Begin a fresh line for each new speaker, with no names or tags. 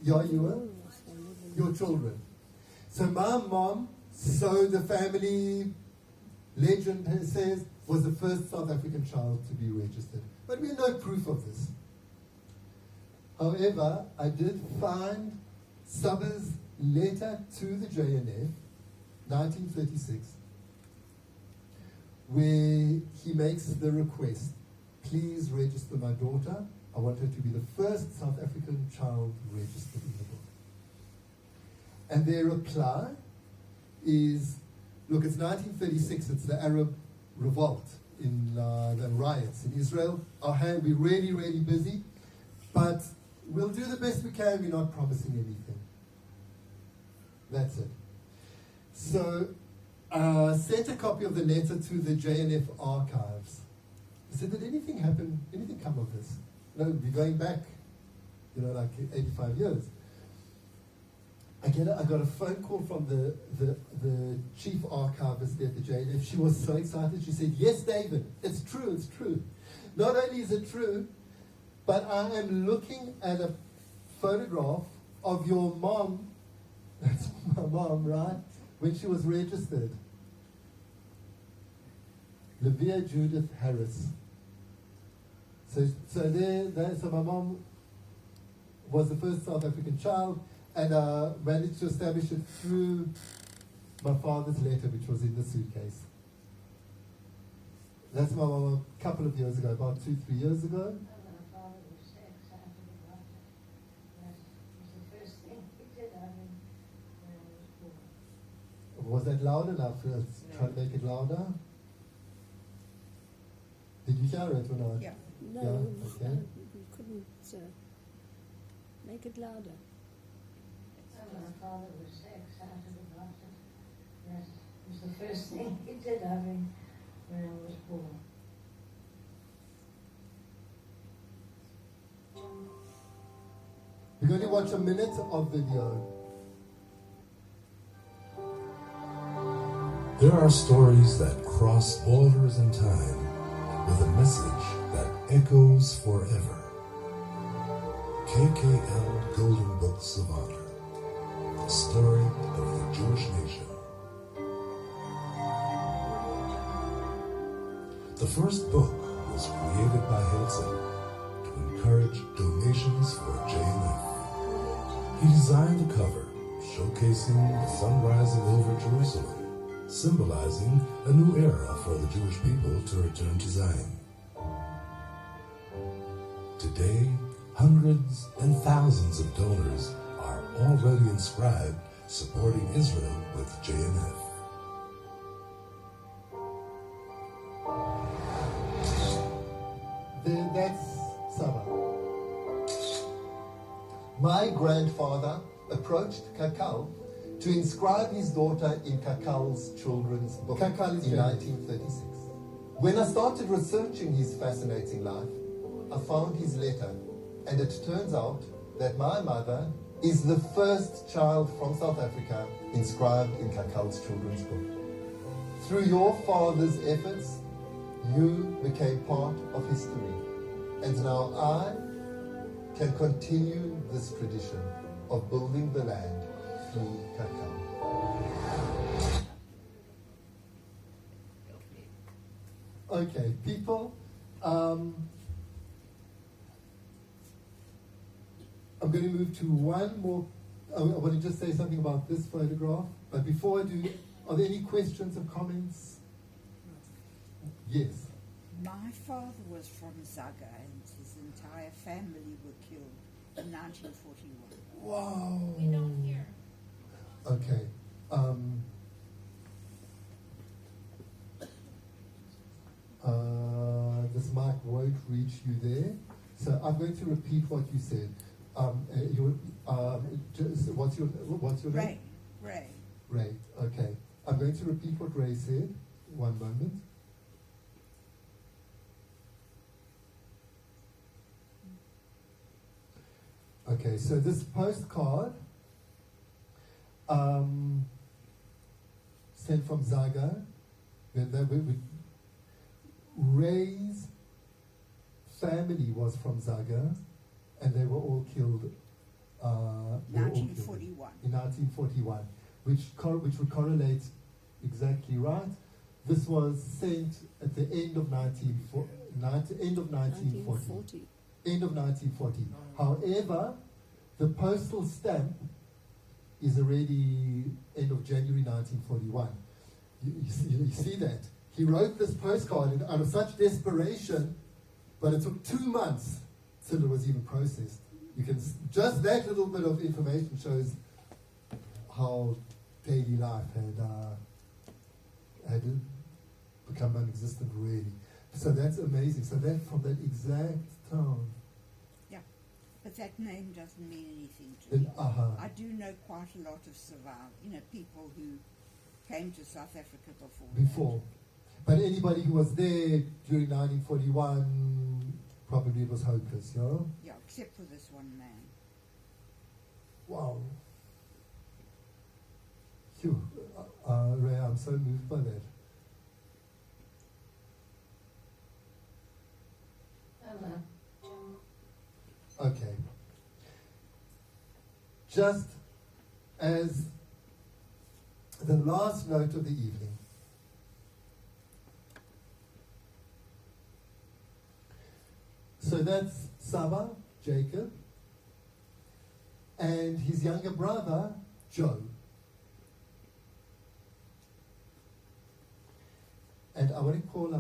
Yeah, you were? Your children. So my mom, so the family legend says, was the first South African child to be registered. But we have no proof of this. However, I did find Saba's letter to the JNF, 1936, where he makes the request, please register my daughter. I want her to be the first South African child registered in the book. And their reply is, look, it's 1936, it's the Arab revolt in the riots in Israel. We're really, really busy, but we'll do the best we can. We're not promising anything. That's it. So I sent a copy of the letter to the JNF archives. I said, did anything happen, anything come of this? No, we're going back, like 85 years. I got a phone call from the chief archivist there at the JNF. She was so excited. She said, yes, David, it's true, it's true. Not only is it true, but I am looking at a photograph of your mom. That's my mom, right? When she was registered. Livia Judith Harris. So my mom was the first South African child, and managed to establish it through my father's letter, which was in the suitcase. That's my mom a couple of years ago, about 2-3 years ago. Was that loud enough? Let's try to make it louder. Did you hear it or not?
Yeah.
No,
Yeah, okay.
we couldn't make it louder.
My father was so excited about it. That was the first thing he did when I was born.
We're going to watch a minute of video.
There are stories that cross borders in time with a message that echoes forever. KKL Golden Books of Honor. The story of the Jewish nation. The first book was created by Herzl to encourage donations for JNF. He designed the cover, showcasing the sun rising over Jerusalem, symbolizing a new era for the Jewish people to return to Zion. Today, hundreds and thousands of donors are already inscribed supporting Israel with JNF.
That's Saba. My grandfather approached Kakal to inscribe his daughter in Kakal's children's book in 1936. When I started researching his fascinating life, I found his letter, and it turns out that my mother is the first child from South Africa inscribed in Kakal's children's book. Through your father's efforts, you became part of history, and now I can continue this tradition of building the land through Kakal. Okay, people, I'm going to move to one more. I want to just say something about this photograph, but before I do, are there any questions or comments? Yes.
My father was from Zaga, and his entire family were killed in 1941.
Wow.
We don't hear.
Okay. This mic won't reach you there, so I'm going to repeat what you said. What's your name?
Ray.
Ray. Okay. I'm going to repeat what Ray said. One moment. Okay, so this postcard sent from Zaga, Ray's family was from Zaga, and they were all killed. They were all killed
1941.
in 1941, which would correlate exactly right. This was sent at the end of 1940. End of 1940. End of 1940. However, the postal stamp is already end of January 1941. You see that? He wrote this postcard out of such desperation, but it took 2 months till it was even processed. You can just that little bit of information shows how daily life had become non-existent, really. So that's amazing. So that from that exact town.
Yeah, but that name doesn't mean anything to me. I do know quite a lot of people who came to South Africa before.
But anybody who was there during 1941, probably it was hopeless, you know?
Yeah, except for this one man.
Wow. Phew. Ray, I'm so moved by that. Okay. Just as the last note of the evening, so that's Saba, Jacob, and his younger brother, Joe. And I want to call up